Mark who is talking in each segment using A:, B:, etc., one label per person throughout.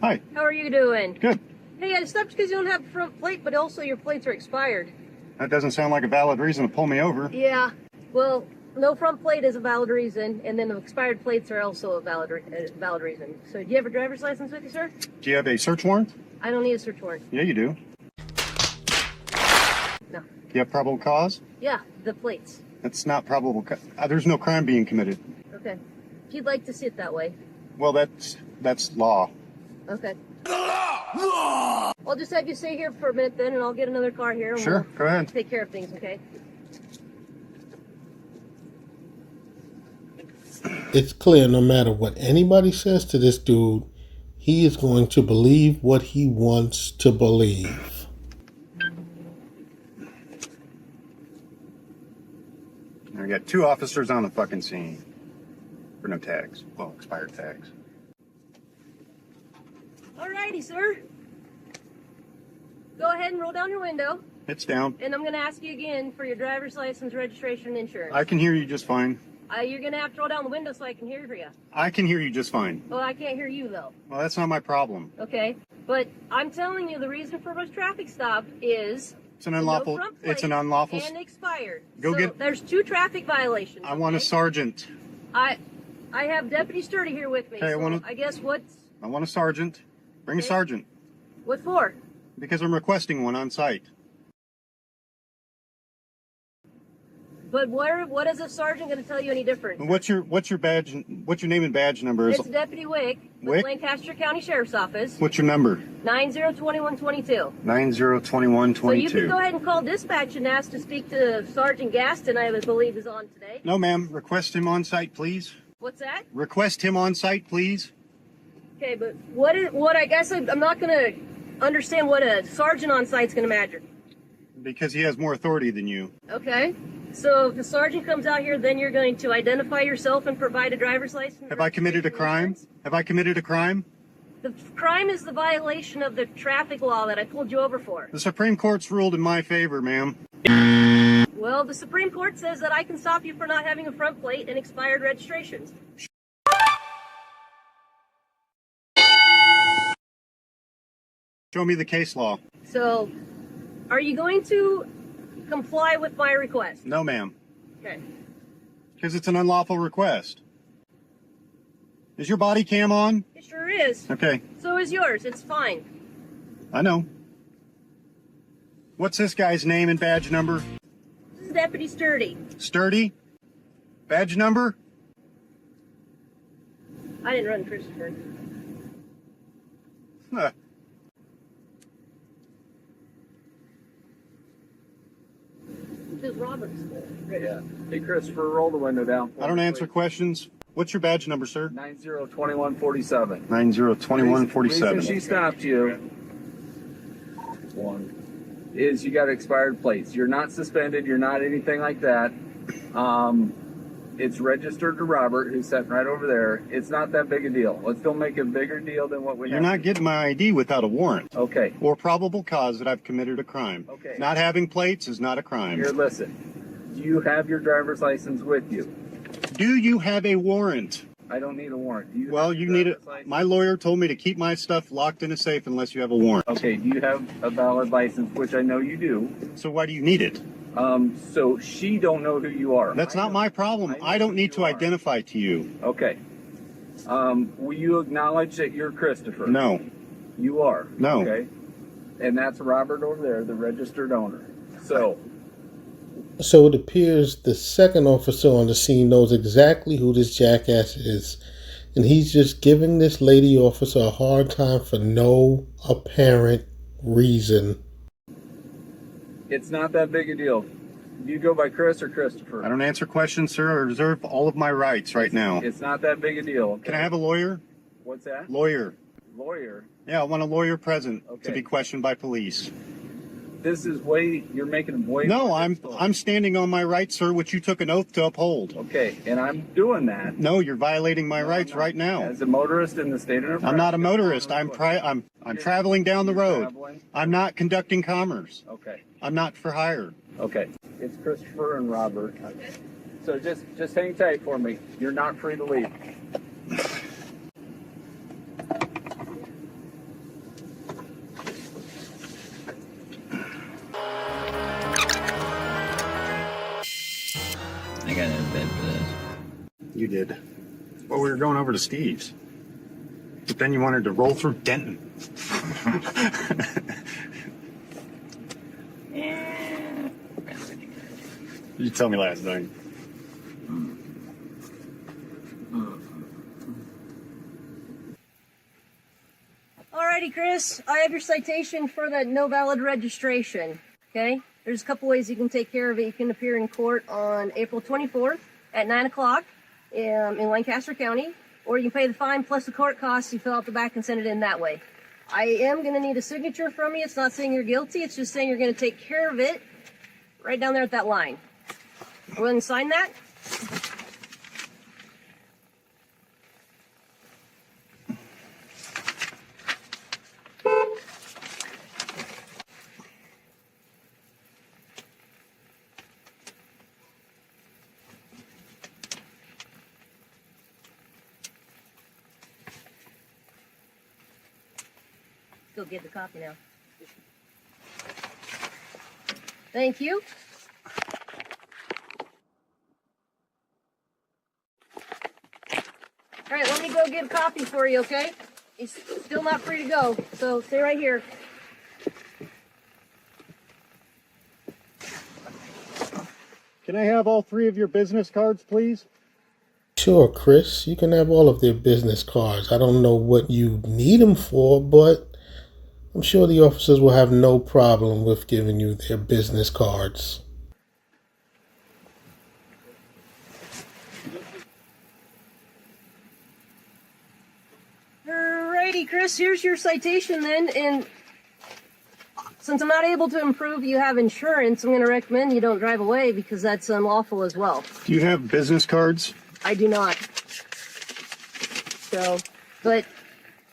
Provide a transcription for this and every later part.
A: Hi.
B: How are you doing?
A: Good.
B: Hey, I stopped because you don't have a front plate, but also your plates are expired.
A: That doesn't sound like a valid reason to pull me over.
B: Yeah. Well, no front plate is a valid reason, and then the expired plates are also a valid reason. So, do you have a driver's license with you, sir?
A: Do you have a search warrant?
B: I don't need a search warrant.
A: Yeah, you do.
B: No.
A: Do you have probable cause?
B: Yeah, the plates.
A: That's not probable. There's no crime being committed.
B: Okay. If you'd like to see it that way.
A: Well, that's law.
B: Okay. I'll just have you stay here for a minute then, and I'll get another car here. And
A: Sure,
B: we'll
A: go ahead.
B: take care of things, okay?
C: It's clear no matter what anybody says to this dude, he is going to believe what he wants to believe.
A: I got 2 officers on the fucking scene for no tags. Well, expired tags.
B: Alrighty, sir. Go ahead and roll down your window.
A: It's down.
B: And I'm going to ask you again for your driver's license, registration, and insurance.
A: I can hear you just fine.
B: You're going to have to roll down the window so I can hear you.
A: I can hear you just fine.
B: Well, I can't hear you, though.
A: Well, that's not my problem.
B: Okay? But I'm telling you the reason for this traffic stop is...
A: It's an unlawful.
B: No front plate
A: It's an unlawful.
B: and expired.
A: Go
B: so
A: get.
B: There's 2 traffic violations.
A: I want a sergeant.
B: I have Deputy Sturdy here with me.
A: Okay,
B: so I guess what's...
A: I want a sergeant. Bring a sergeant.
B: What for?
A: Because I'm requesting one on site.
B: But what is a sergeant going to tell you any different?
A: What's your badge? What's your name and badge number?
B: It's Deputy Wick with Lancaster County Sheriff's Office.
A: What's your number?
B: 902122.
A: 902122.
B: So you can go ahead and call dispatch and ask to speak to Sergeant Gaston, I believe is on today.
A: No, ma'am. Request him on site, please.
B: What's that?
A: Request him on site, please.
B: Okay, but what I guess I'm not going to understand what a sergeant on site's going to matter.
A: Because he has more authority than you.
B: Okay. So if the sergeant comes out here, then you're going to identify yourself and provide a driver's license?
A: Have I committed a crime? Have I committed a crime?
B: The crime is the violation of the traffic law that I pulled you over for.
A: The Supreme Court's ruled in my favor, ma'am.
B: Well, the Supreme Court says that I can stop you for not having a front plate and expired registrations.
A: Show me the case law.
B: So, are you going to comply with my request?
A: No, ma'am.
B: Okay.
A: Because it's an unlawful request. Is your body cam on?
B: It sure is.
A: Okay.
B: So is yours. It's fine.
A: I know. What's this guy's name and badge number?
B: This is Deputy Sturdy.
A: Sturdy? Badge number?
B: I didn't run Christopher.
A: Huh.
B: This is Robert's.
D: Yeah. Hey, Christopher, roll the window down.
A: I don't answer questions. What's your badge number, sir?
D: 902147.
A: 902147.
D: Reason she stopped you is you got expired plates. You're not suspended. You're not anything like that. It's registered to Robert, who's sitting right over there. It's not that big a deal. Let's don't make a bigger deal than what we
A: You're
D: have.
A: not getting my ID without a warrant.
D: Okay.
A: Or probable cause that I've committed a crime.
D: Okay.
A: Not having plates is not a crime.
D: Here, listen. Do you have your driver's license with you?
A: Do you have a warrant?
D: I don't need a warrant. Do you
A: Well,
D: have
A: you
D: a
A: need
D: driver's
A: it.
D: license?
A: My lawyer told me to keep my stuff locked in a safe unless you have a warrant.
D: Okay, do you have a valid license, which I know you do?
A: So why do you need it?
D: So she don't know who you are.
A: That's not my problem. I don't need to identify to you.
D: Okay. Will you acknowledge that you're Christopher?
A: No.
D: You are?
A: No.
D: Okay. And that's Robert over there, the registered owner. So
C: it appears the second officer on the scene knows exactly who this jackass is. And he's just giving this lady officer a hard time for no apparent reason.
D: it's not that big a deal. Do you go by Chris or Christopher?
A: I don't answer questions, sir. I reserve all of my rights right now.
D: It's not that big a deal. Okay?
A: Can I have a lawyer?
D: What's that?
A: Lawyer.
D: Lawyer?
A: Yeah, I want a lawyer present to
D: Okay.
A: be questioned by police.
D: This is you're making them way
A: No,
D: more
A: I'm
D: difficult.
A: standing on my rights, sir, which you took an oath to uphold.
D: Okay, and I'm doing that.
A: No, you're violating my
D: No,
A: rights
D: I'm not.
A: right now.
D: As a motorist in the state of Nebraska.
A: I'm not a motorist. I'm traveling down the
D: You're
A: road.
D: traveling?
A: I'm not conducting commerce.
D: Okay.
A: I'm not for hire.
D: Okay. It's Christopher and Robert. So just hang tight for me. You're not free to leave.
A: you did. Well, we were going over to Steve's. But then you wanted to roll through Denton. You told me last night.
B: Alrighty, Chris, I have your citation for that no valid registration. Okay? There's a couple ways you can take care of it. You can appear in court on April 24th at 9 o'clock in Lancaster County, or you can pay the fine plus the court costs. You fill out the back and send it in that way. I am going to need a signature from you. It's not saying you're guilty. It's just saying you're going to take care of it right down there at that line. Go ahead and sign that. Go get the copy now. Thank you. All right, let me go get a copy for you, okay? He's still not free to go, so stay right here.
A: Can I have all 3 of your business cards, please?
C: Sure, Chris, you can have all of their business cards. I don't know what you need them for, but I'm sure the officers will have no problem with giving you their business cards.
B: Alrighty, Chris, here's your citation then, and since I'm not able to improve you have insurance, I'm going to recommend you don't drive away because that's unlawful as well.
A: Do you have business cards?
B: I do not. So, but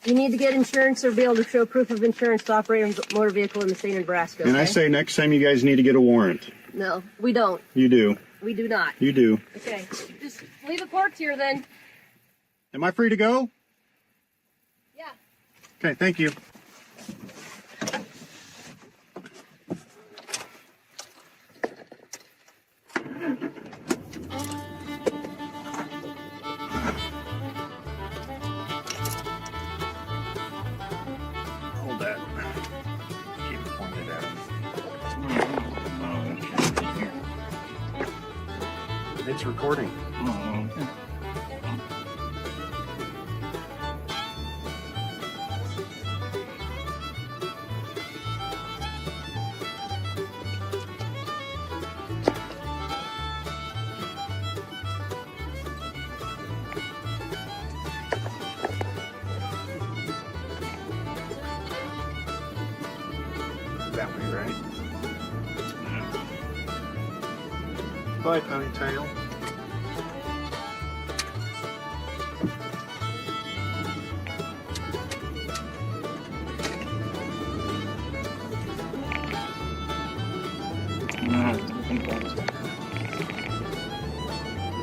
B: you need to get insurance or be able to show proof of insurance to operate a motor vehicle in the state of Nebraska.
A: And I
B: okay?
A: say next time you guys need to get a warrant.
B: No, we don't.
A: You do.
B: We do not.
A: You do.
B: Okay, just leave the courts here then.
A: Am I free to go?
B: Yeah.
A: Okay, thank you. Hold that. Keep it pointed at him. It's recording. That way, right? Bye, ponytail.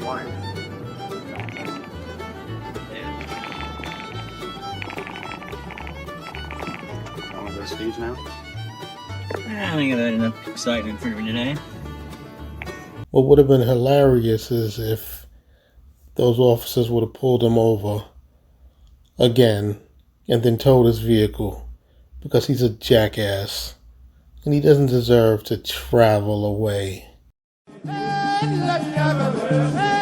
A: Why? I want to go to Steve's now.
E: I think I've had enough excitement for today.
C: What would have been hilarious is if those officers would have pulled him over again and then towed his vehicle because he's a jackass and he doesn't deserve to travel away.
F: Let's go.